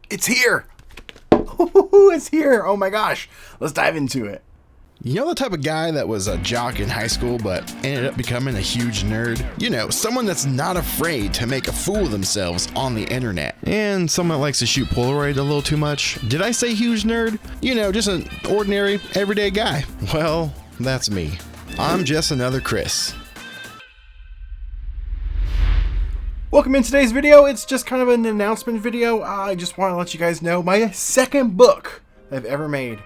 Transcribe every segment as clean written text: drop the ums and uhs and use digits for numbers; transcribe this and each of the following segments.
It's here. It's here. Oh my gosh. Let's dive into it. You know the type of guy that was a jock in high school but ended up becoming a huge nerd? You know, someone that's not afraid to make a fool of themselves on the internet. And someone that likes to shoot polaroid a little too much. Did I say huge nerd? You know, just an ordinary, everyday guy. Well, that's me. I'm just another Chris. Welcome in today's video. It's just kind of an announcement video. I just want to let you guys know my second book I've ever made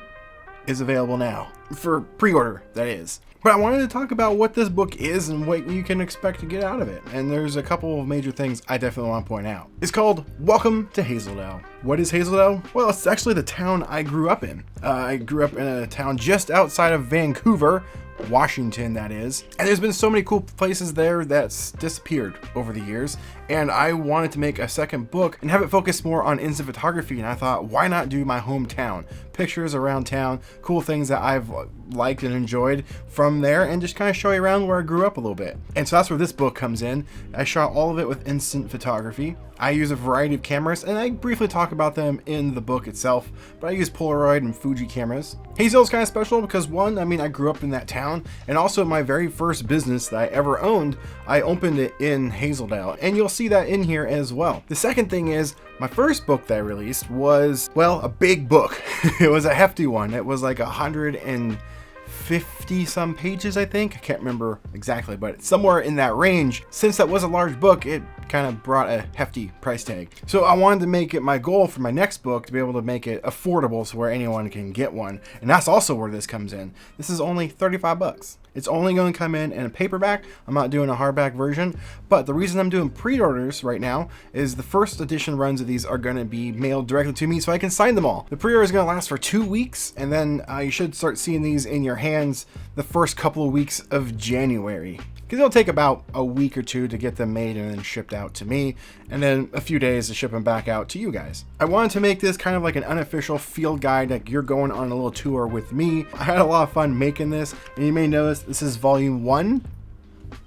is available now. For pre-order, that is. But I wanted to talk about what this book is and what you can expect to get out of it. And there's a couple of major things I definitely want to point out. It's called Welcome to Hazeldale. What is Hazeldale? Well, it's actually the town I grew up in. I grew up in a town just outside of Vancouver, Washington, that is. And there's been so many cool places there that's disappeared over the years. And I wanted to make a second book and have it focus more on instant photography. And I thought, why not do my hometown? Pictures around town, cool things that I've liked and enjoyed from there, and just kind of show you around where I grew up a little bit. And so that's where this book comes in. I shot all of it with instant photography. I use a variety of cameras, and I briefly talk about them in the book itself, but I use Polaroid and Fuji cameras. Hazeldale is kind of special because one, I grew up in that town, and also my very first business that I ever owned, I opened it in Hazeldale, and you'll see that in here as well. The second thing is, my first book that I released was, well, a big book. It was a hefty one. It was like 150 some pages, I think. I can't remember exactly, but somewhere in that range. Since that was a large book, it kind of brought a hefty price tag. So I wanted to make it my goal for my next book to be able to make it affordable so where anyone can get one. And that's also where this comes in. This is only 35 bucks. It's only going to come in a paperback. I'm not doing a hardback version, but the reason I'm doing pre-orders right now is the first edition runs of these are going to be mailed directly to me so I can sign them all. The pre-order is going to last for 2 weeks, and then you should start seeing these in your hands the first couple of weeks of January. Because it'll take about a week or two to get them made and then shipped out to me, and then a few days to ship them back out to you guys. I wanted to make this kind of like an unofficial field guide, like you're going on a little tour with me. I had a lot of fun making this, and you may notice this is volume 1,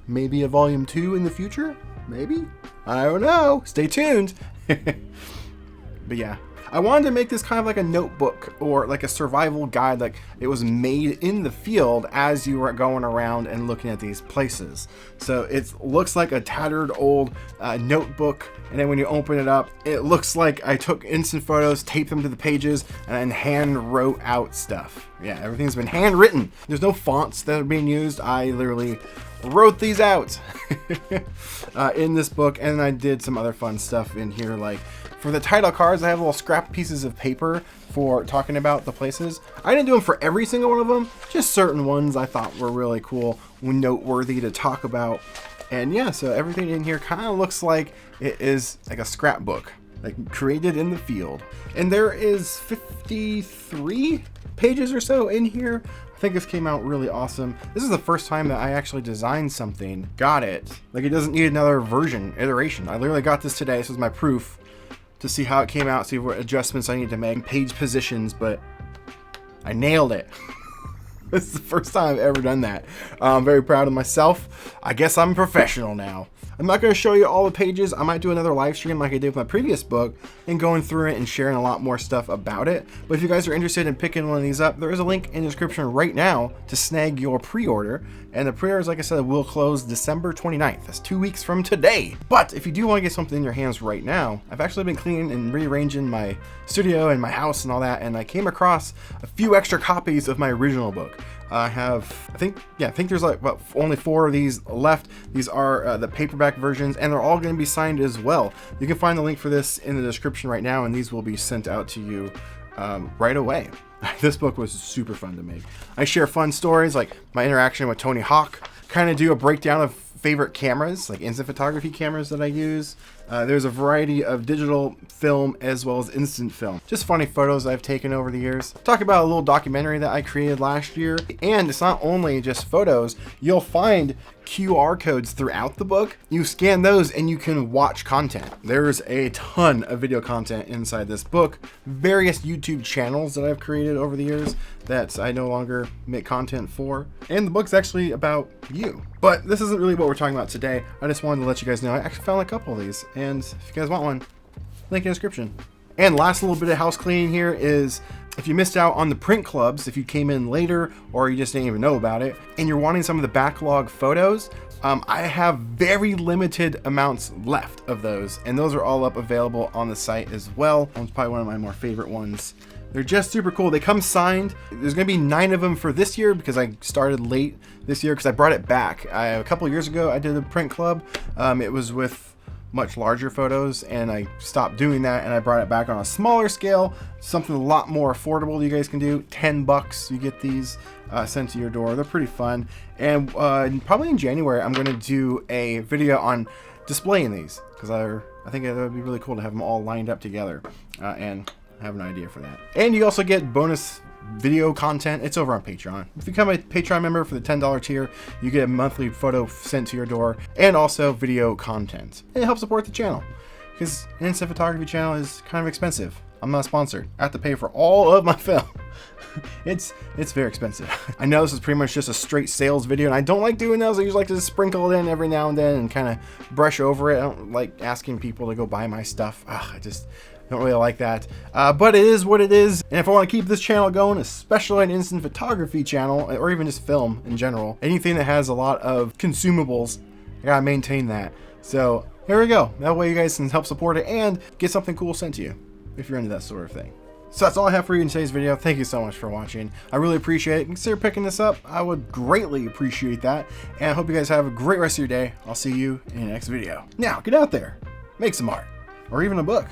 maybe a volume 2 in the future, maybe? I don't know, stay tuned. But yeah. I wanted to make this kind of like a notebook or like a survival guide, like it was made in the field as you were going around and looking at these places. So it looks like a tattered old notebook, and then when you open it up, it looks like I took instant photos, taped them to the pages, and then hand wrote out stuff. Yeah, everything's been handwritten. There's no fonts that are being used. I literally wrote these out in this book, and I did some other fun stuff in here, like for the title cards, I have little scrap pieces of paper for talking about the places. I didn't do them for every single one of them, just certain ones I thought were really cool, noteworthy to talk about. And yeah, so everything in here kind of looks like it is like a scrapbook, like created in the field. And there is 53 pages or so in here. I think this came out really awesome. This is the first time that I actually designed something, got it. Like it doesn't need another iteration. I literally got this today. This is my proof to see how it came out, see what adjustments I need to make, page positions, but I nailed it. This is the first time I've ever done that. I'm very proud of myself. I guess I'm a professional now. I'm not going to show you all the pages. I might do another live stream like I did with my previous book and going through it and sharing a lot more stuff about it. But if you guys are interested in picking one of these up, there is a link in the description right now to snag your pre-order. And the pre-orders, like I said, will close December 29th. That's 2 weeks from today. But if you do want to get something in your hands right now, I've actually been cleaning and rearranging my studio and my house and all that, and I came across a few extra copies of my original book. I think there's like only 4 of these left. These are the paperback versions, and they're all going to be signed as well. You can find the link for this in the description right now, and these will be sent out to you right away. This book was super fun to make. I share fun stories like my interaction with Tony Hawk, kind of do a breakdown of favorite cameras, like instant photography cameras that I use. There's a variety of digital film as well as instant film. Just funny photos I've taken over the years. Talk about a little documentary that I created last year. And it's not only just photos, you'll find QR codes throughout the book. You scan those and you can watch content. There's a ton of video content inside this book. Various YouTube channels that I've created over the years that I no longer make content for. And the book's actually about you. But this isn't really what we're talking about today. I just wanted to let you guys know I actually found a couple of these. And if you guys want one, link in the description. And last little bit of house cleaning here is, if you missed out on the print clubs, if you came in later or you just didn't even know about it, and you're wanting some of the backlog photos, I have very limited amounts left of those, and those are all up available on the site as well. One's probably one of my more favorite ones. They're just super cool. They come signed. There's gonna be 9 of them for this year because I started late this year because I brought it back. A couple of years ago, I did a print club. It was with much larger photos, and I stopped doing that, and I brought it back on a smaller scale, something a lot more affordable you guys can do. $10, you get these sent to your door. They're pretty fun. And probably in January, I'm going to do a video on displaying these, because I think it would be really cool to have them all lined up together, and I have an idea for that. And you also get bonus video content. It's over on Patreon. If you become a Patreon member for the $10 tier, you get a monthly photo sent to your door, and also video content. And it helps support the channel, because an instant photography channel is kind of expensive. I'm not sponsored. I have to pay for all of my film. It's very expensive. I know this is pretty much just a straight sales video, and I don't like doing those. I usually like to just sprinkle it in every now and then and kind of brush over it. I don't like asking people to go buy my stuff. I just don't really like that, but it is what it is. And if I want to keep this channel going, especially an instant photography channel, or even just film in general, anything that has a lot of consumables, I gotta maintain that. So here we go. That way you guys can help support it and get something cool sent to you if you're into that sort of thing. So that's all I have for you in today's video. Thank you so much for watching. I really appreciate it. Consider picking this up. I would greatly appreciate that. And I hope you guys have a great rest of your day. I'll see you in the next video. Now, get out there, make some art, or even a book.